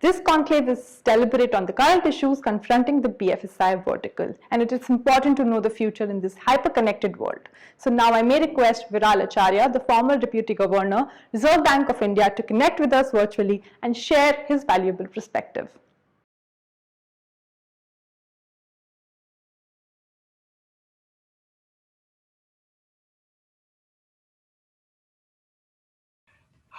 This conclave is deliberate on the current issues confronting the BFSI vertical, and it is important to know the future in this hyper-connected world. So now I may request Viral Acharya, the former Deputy Governor, Reserve Bank of India, to connect with us virtually and share his valuable perspective.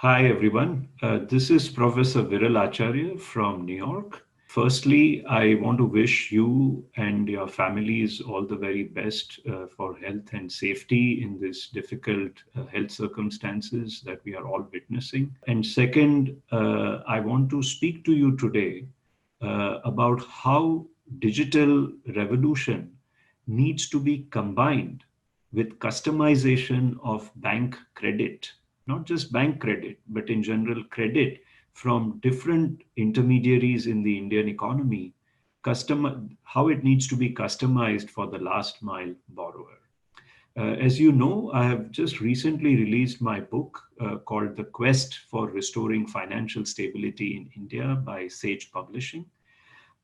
Hi, everyone. This is Professor Viral Acharya from New York. Firstly, I want to wish you and your families all the very best for health and safety in this difficult health circumstances that we are all witnessing. And second, I want to speak to you today about how digital revolution needs to be combined with customization of bank credit, not just bank credit, but in general credit from different intermediaries in the Indian economy, how it needs to be customized for the last mile borrower. As you know, I have just recently released my book called The Quest for Restoring Financial Stability in India by Sage Publishing.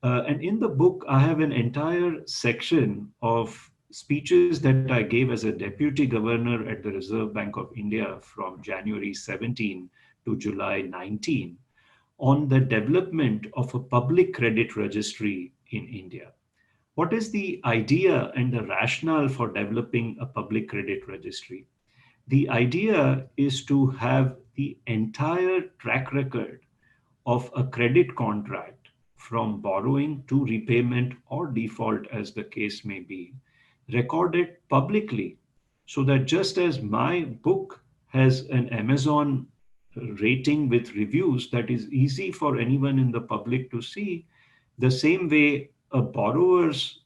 And in the book, I have an entire section of speeches that I gave as a deputy governor at the Reserve Bank of India from January 17 to July 19 on the development of a public credit registry in India. What is the idea and the rationale for developing a public credit registry? The idea is to have the entire track record of a credit contract from borrowing to repayment or default, as the case may be, recorded publicly so that just as my book has an Amazon rating with reviews that is easy for anyone in the public to see, the same way a borrower's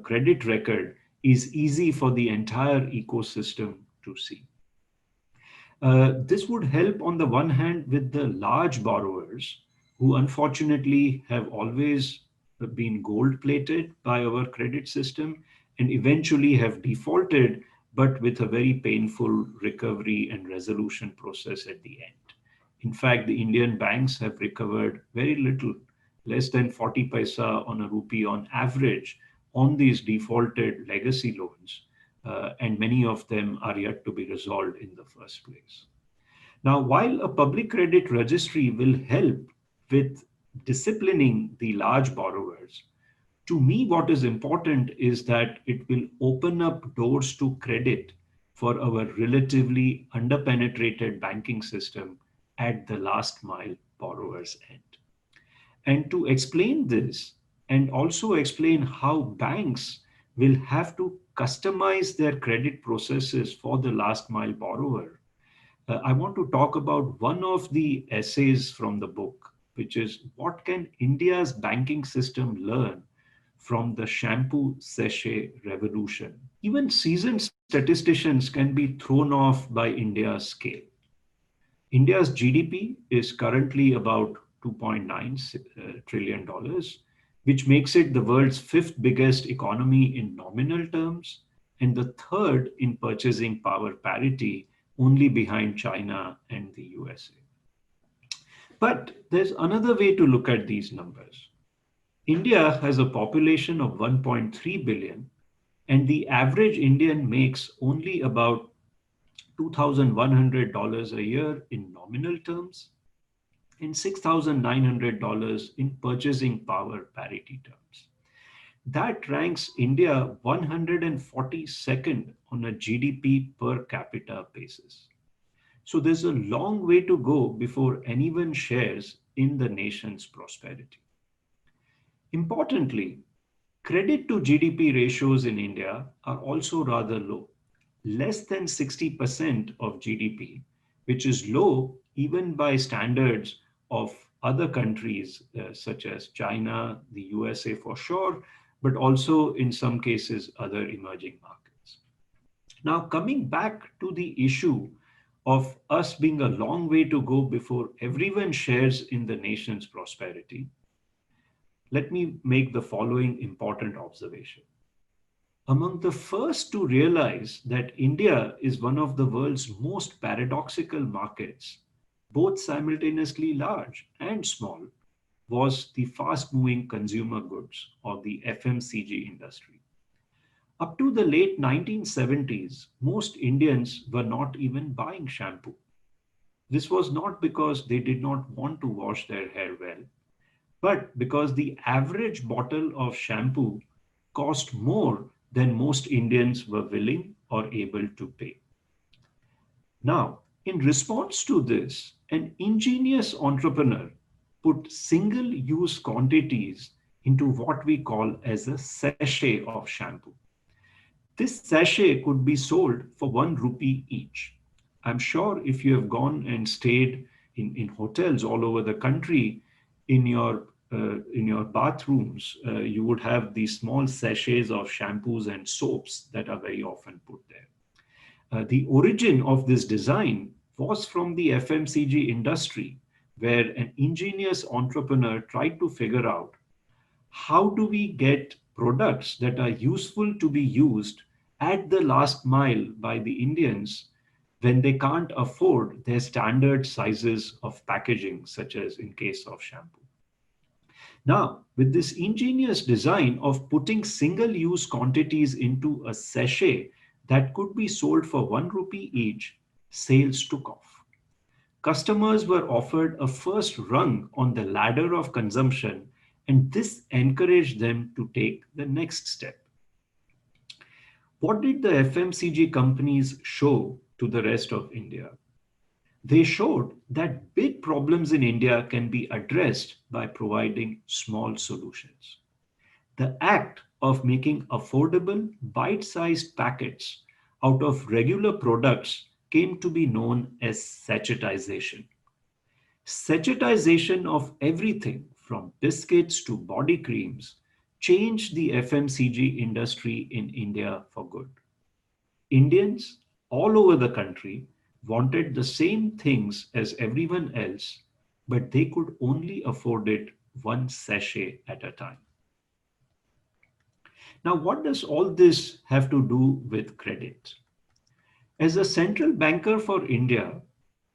credit record is easy for the entire ecosystem to see. This would help on the one hand with the large borrowers who unfortunately have always been gold plated by our credit system and eventually have defaulted, but with a very painful recovery and resolution process at the end. In fact, the Indian banks have recovered very little, less than 40 paisa on a rupee on average on these defaulted legacy loans, and many of them are yet to be resolved in the first place. Now, while a public credit registry will help with disciplining the large borrowers, to me, what is important is that it will open up doors to credit for our relatively underpenetrated banking system at the last mile borrower's end. And to explain this and also explain how banks will have to customize their credit processes for the last mile borrower, I want to talk about one of the essays from the book, which is what can India's banking system learn from the shampoo sachet revolution? Even seasoned statisticians can be thrown off by India's scale. India's GDP is currently about $2.9 trillion, which makes it the world's fifth biggest economy in nominal terms and the third in purchasing power parity, only behind China and the USA. But there's another way to look at these numbers. India has a population of 1.3 billion, and the average Indian makes only about $2,100 a year in nominal terms and $6,900 in purchasing power parity terms. That ranks India 142nd on a GDP per capita basis. So there's a long way to go before anyone shares in the nation's prosperity. Importantly, credit to GDP ratios in India are also rather low, less than 60% of GDP, which is low even by standards of other countries such as China, the USA for sure, but also in some cases other emerging markets. Now, coming back to the issue of us being a long way to go before everyone shares in the nation's prosperity, let me make the following important observation. Among the first to realize that India is one of the world's most paradoxical markets, both simultaneously large and small, was the fast moving consumer goods or the FMCG industry. Up to the late 1970s, most Indians were not even buying shampoo. This was not because they did not want to wash their hair well, but because the average bottle of shampoo cost more than most Indians were willing or able to pay. Now, in response to this, an ingenious entrepreneur put single use quantities into what we call as a sachet of shampoo. This sachet could be sold for 1 rupee each. I'm sure if you have gone and stayed in hotels all over the country, in your bathrooms, you would have these small sachets of shampoos and soaps that are very often put there. The origin of this design was from the FMCG industry, where an ingenious entrepreneur tried to figure out how do we get products that are useful to be used at the last mile by the Indians when they can't afford their standard sizes of packaging, such as in case of shampoo. Now, with this ingenious design of putting single use quantities into a sachet that could be sold for 1 rupee each, sales took off. Customers were offered a first rung on the ladder of consumption, and this encouraged them to take the next step. What did the FMCG companies show to the rest of India? They showed that big problems in India can be addressed by providing small solutions. The act of making affordable, bite sized packets out of regular products came to be known as sachetization. Sachetization of everything from biscuits to body creams changed the FMCG industry in India for good. Indians all over the country wanted the same things as everyone else, but they could only afford it one sachet at a time. Now, what does all this have to do with credit? As a central banker for India,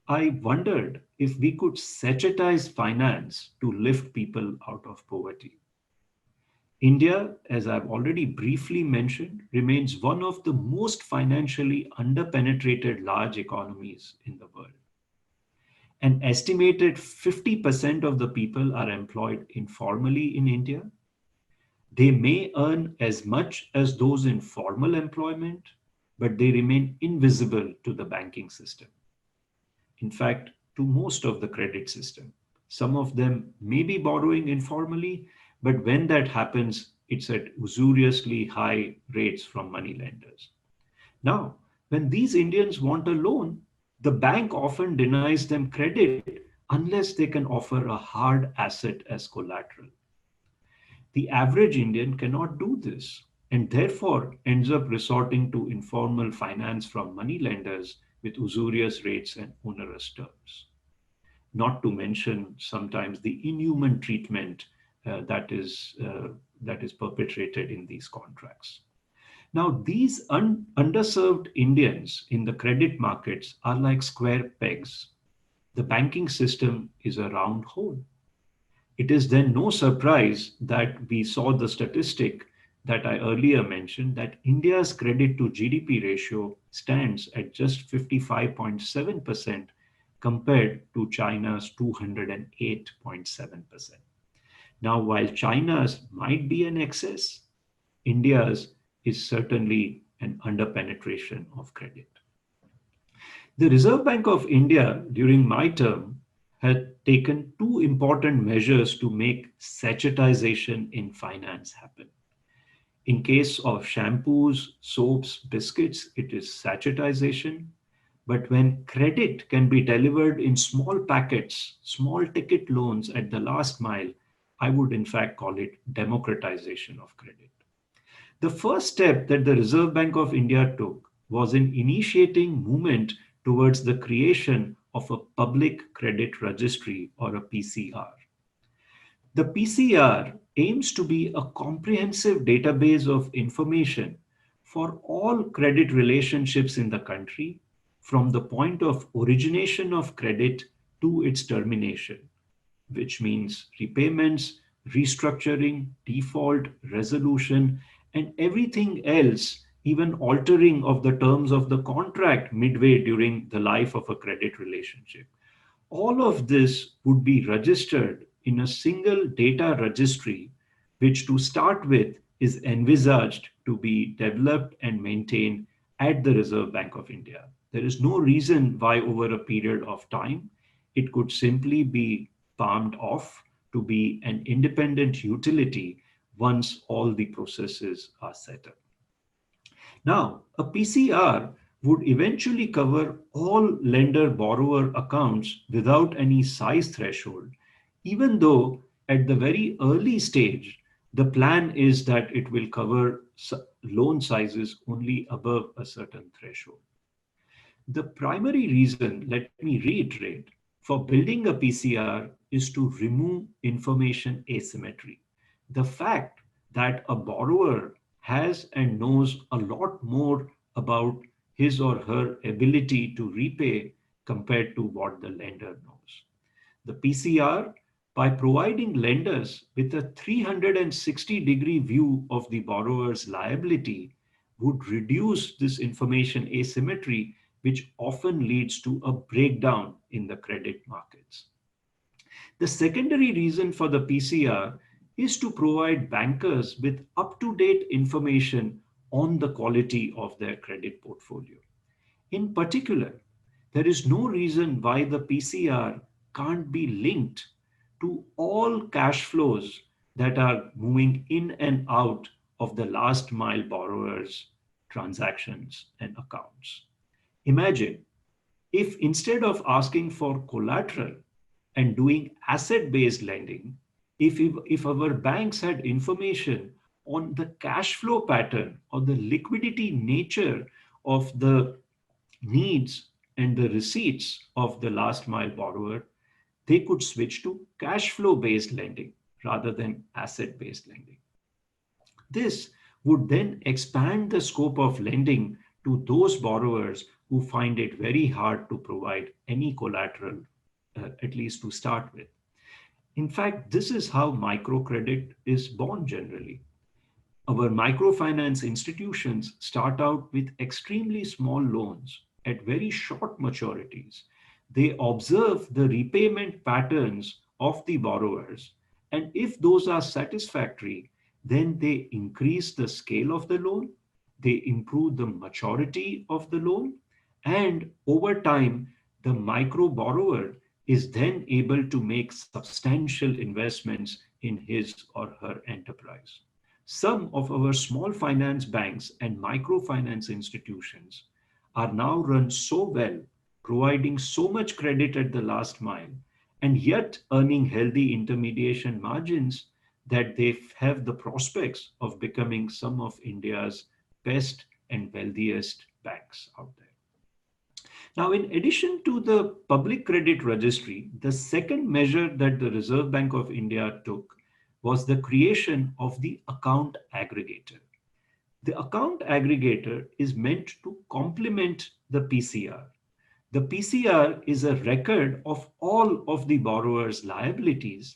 I wondered if we could sachetize finance to lift people out of poverty. India, as I've already briefly mentioned, remains one of the most financially underpenetrated large economies in the world. An estimated 50% of the people are employed informally in India. They may earn as much as those in formal employment, but they remain invisible to the banking system. In fact, to most of the credit system. Some of them may be borrowing informally, but when that happens, it's at usuriously high rates from money lenders. Now, when these Indians want a loan, the bank often denies them credit unless they can offer a hard asset as collateral. The average Indian cannot do this and therefore ends up resorting to informal finance from money lenders with usurious rates and onerous terms. Not to mention sometimes the inhuman treatment that is perpetrated in these contracts. Now, these underserved Indians in the credit markets are like square pegs. The banking system is a round hole. It is then no surprise that we saw the statistic that I earlier mentioned that India's credit to GDP ratio stands at just 55.7% compared to China's 208.7%. Now, while China's might be an excess, India's is certainly an underpenetration of credit. The Reserve Bank of India during my term had taken two important measures to make sachetization in finance happen. In case of shampoos, soaps, biscuits, it is sachetization. But when credit can be delivered in small packets, small ticket loans at the last mile, I would in fact call it democratization of credit. The first step that the Reserve Bank of India took was in initiating movement towards the creation of a public credit registry or a PCR. The PCR aims to be a comprehensive database of information for all credit relationships in the country from the point of origination of credit to its termination. which means repayments, restructuring, default, resolution, and everything else, even altering of the terms of the contract midway during the life of a credit relationship. All of this would be registered in a single data registry, which to start with is envisaged to be developed and maintained at the Reserve Bank of India. There is no reason why, over a period of time, it could simply be palmed off to be an independent utility once all the processes are set up. Now, a PCR would eventually cover all lender borrower accounts without any size threshold, even though at the very early stage, the plan is that it will cover loan sizes only above a certain threshold. The primary reason, let me reiterate, for building a PCR is to remove information asymmetry. The fact that a borrower has and knows a lot more about his or her ability to repay compared to what the lender knows. The PCR, by providing lenders with a 360-degree view of the borrower's liability, would reduce this information asymmetry, which often leads to a breakdown in the credit markets. The secondary reason for the PCR is to provide bankers with up-to-date information on the quality of their credit portfolio. In particular, there is no reason why the PCR can't be linked to all cash flows that are moving in and out of the last mile borrowers' transactions and accounts. Imagine if, instead of asking for collateral and doing asset-based lending, if our banks had information on the cash flow pattern or the liquidity nature of the needs and the receipts of the last mile borrower, they could switch to cash flow based lending rather than asset based lending. This would then expand the scope of lending to those borrowers who find it very hard to provide any collateral, at least to start with. In fact, this is how microcredit is born generally. Our microfinance institutions start out with extremely small loans at very short maturities. They observe the repayment patterns of the borrowers, and if those are satisfactory, then they increase the scale of the loan, they improve the maturity of the loan, and over time, the micro borrower is then able to make substantial investments in his or her enterprise. Some of our small finance banks and microfinance institutions are now run so well, providing so much credit at the last mile, and yet earning healthy intermediation margins that they have the prospects of becoming some of India's best and wealthiest banks out there. Now, in addition to the public credit registry, the second measure that the Reserve Bank of India took was the creation of the account aggregator. The account aggregator is meant to complement the PCR. The PCR is a record of all of the borrower's liabilities.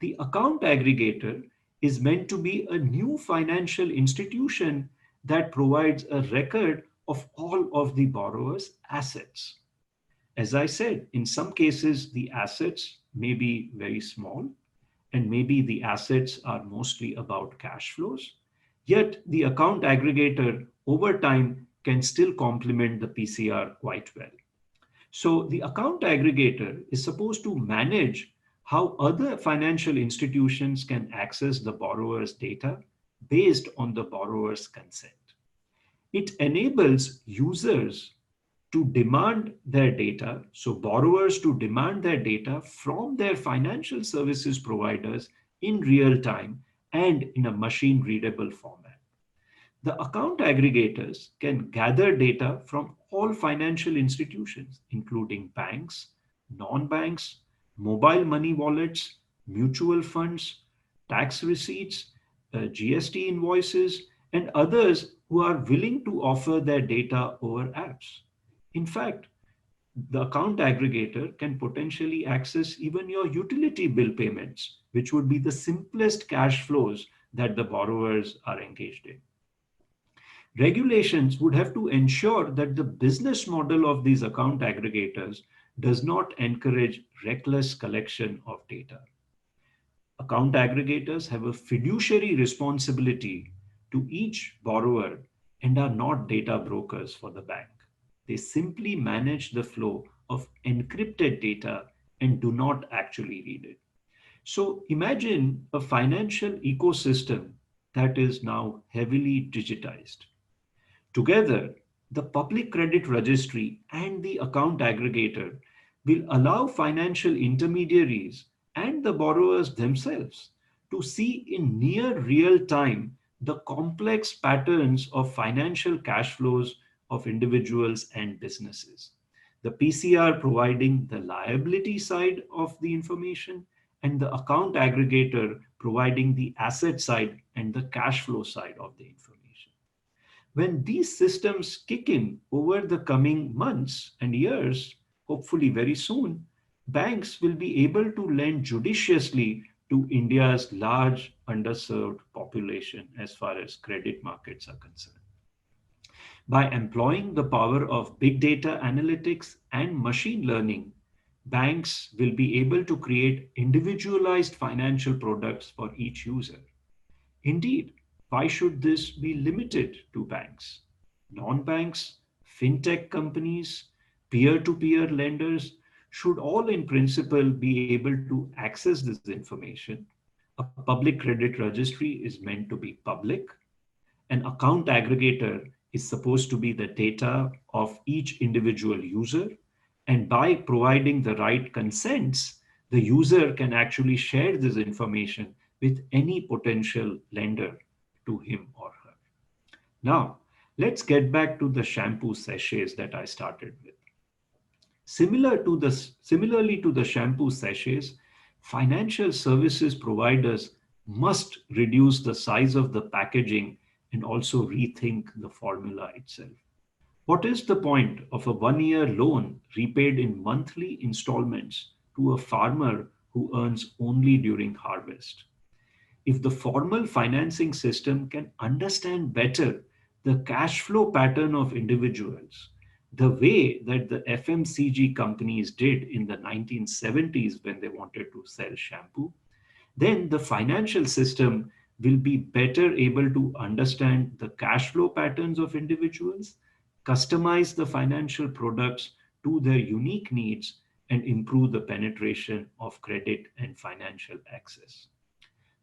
The account aggregator is meant to be a new financial institution that provides a record of all of the borrower's assets. As I said, in some cases, the assets may be very small, and maybe the assets are mostly about cash flows. Yet the account aggregator over time can still complement the PCR quite well. So the account aggregator is supposed to manage how other financial institutions can access the borrower's data based on the borrower's consent. It enables users to demand their data, so borrowers to demand their data from their financial services providers in real time and in a machine readable format. The account aggregators can gather data from all financial institutions, including banks, non-banks, mobile money wallets, mutual funds, tax receipts, GST invoices, and others who are willing to offer their data over apps. In fact, The account aggregator can potentially access even your utility bill payments, which would be the simplest cash flows that the borrowers are engaged in. Regulations would have to ensure that the business model of these account aggregators does not encourage reckless collection of data. Account aggregators have a fiduciary responsibility to each borrower and are not data brokers for the bank. They simply manage the flow of encrypted data and do not actually read it. So imagine a financial ecosystem that is now heavily digitized. Together, the public credit registry and the account aggregator will allow financial intermediaries and the borrowers themselves to see in near real time the complex patterns of financial cash flows of individuals and businesses. The PCR providing the liability side of the information and the account aggregator providing the asset side and the cash flow side of the information. When these systems kick in over the coming months and years, hopefully very soon, banks will be able to lend judiciously to India's large underserved population as far as credit markets are concerned. By employing the power of big data analytics and machine learning, banks will be able to create individualized financial products for each user. Indeed, why should this be limited to banks? Non-banks, fintech companies, peer-to-peer lenders should all in principle be able to access this information. A public credit registry is meant to be public. An account aggregator is supposed to be the data of each individual user. And by providing the right consents, the user can actually share this information with any potential lender to him or her. Now, let's get back to the shampoo sachets that I started with. Similarly to the shampoo sachets, financial services providers must reduce the size of the packaging and also rethink the formula itself. What is the point of a 1 year loan repaid in monthly installments to a farmer who earns only during harvest? If the formal financing system can understand better the cash flow pattern of individuals, the way that the FMCG companies did in the 1970s when they wanted to sell shampoo, then the financial system will be better able to understand the cash flow patterns of individuals, customize the financial products to their unique needs, and improve the penetration of credit and financial access.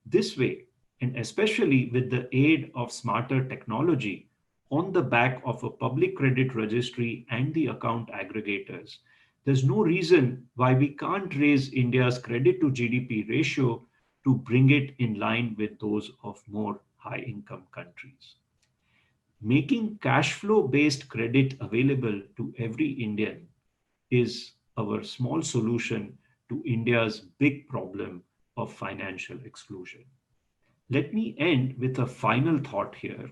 This way, and especially with the aid of smarter technology on the back of a public credit registry and the account aggregators, there's no reason why we can't raise India's credit to GDP ratio to bring it in line with those of more high income countries. Making cash flow based credit available to every Indian is our small solution to India's big problem of financial exclusion. Let me end with a final thought here.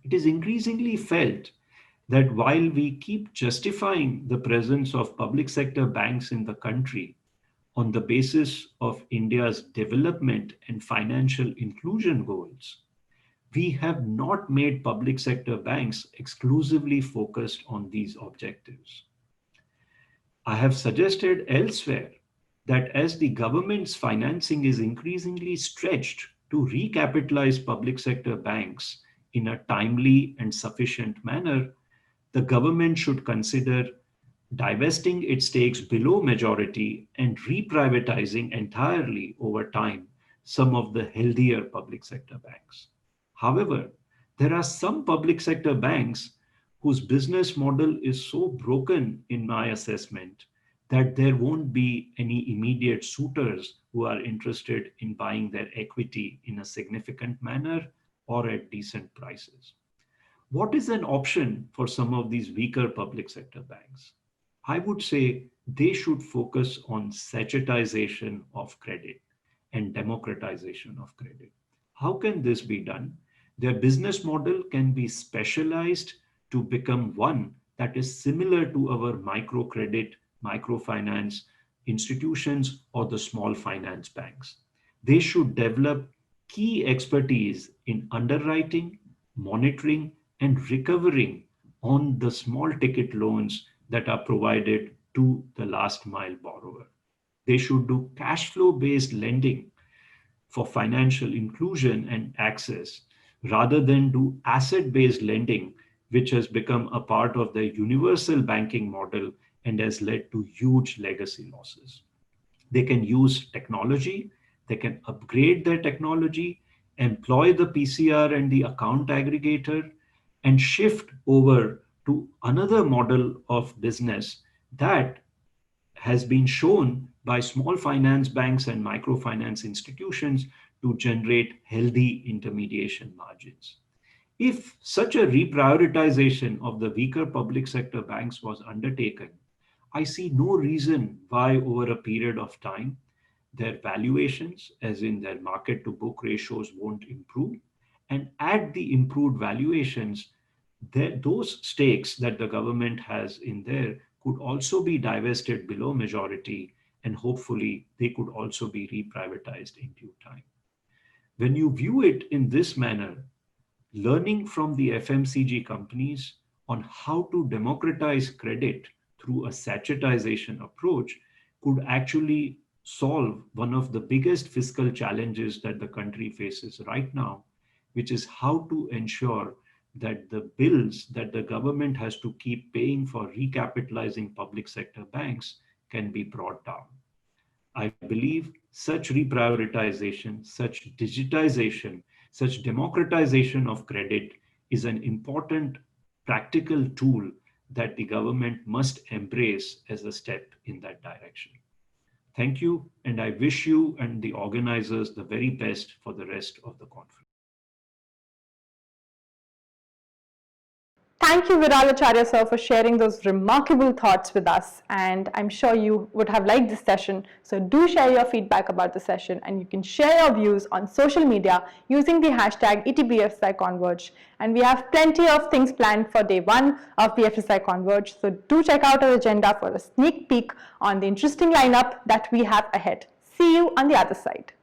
It is increasingly felt that while we keep justifying the presence of public sector banks in the country on the basis of India's development and financial inclusion goals, we have not made public sector banks exclusively focused on these objectives. I have suggested elsewhere that as the government's financing is increasingly stretched to recapitalize public sector banks in a timely and sufficient manner, the government should consider divesting its stakes below majority and reprivatizing entirely over time some of the healthier public sector banks. However, there are some public sector banks whose business model is so broken, in my assessment, that there won't be any immediate suitors who are interested in buying their equity in a significant manner or at decent prices. What is an option for some of these weaker public sector banks? I would say they should focus on sachetization of credit and democratization of credit. How can this be done? Their business model can be specialized to become one that is similar to our microcredit, microfinance institutions or the small finance banks. They should develop key expertise in underwriting, monitoring, and recovering on the small ticket loans that are provided to the last mile borrower. They should do cash flow based lending for financial inclusion and access rather than do asset based lending, which has become a part of the universal banking model and has led to huge legacy losses. They can use technology, they can upgrade their technology, employ the PCR and the account aggregator, and shift over to another model of business that has been shown by small finance banks and microfinance institutions to generate healthy intermediation margins. If such a reprioritization of the weaker public sector banks was undertaken, I see no reason why, over a period of time, their valuations, as in their market to book ratios, won't improve. And at the improved valuations, those stakes that the government has in there could also be divested below majority, and hopefully they could also be reprivatized in due time. When you view it in this manner, learning from the FMCG companies on how to democratize credit through a sachetization approach could actually solve one of the biggest fiscal challenges that the country faces right now, which is how to ensure that the bills that the government has to keep paying for recapitalizing public sector banks can be brought down. I believe such reprioritization, such digitization, such democratization of credit is an important practical tool that the government must embrace as a step in that direction. Thank you, and I wish you and the organizers the very best for the rest of the conference. Thank you, Viral Acharya sir, for sharing those remarkable thoughts with us. And I'm sure you would have liked this session. So do share your feedback about the session, and you can share your views on social media using the hashtag ETBFSI Converge. And we have plenty of things planned for day one of BFSI Converge. So do check out our agenda for a sneak peek on the interesting lineup that we have ahead. See you on the other side.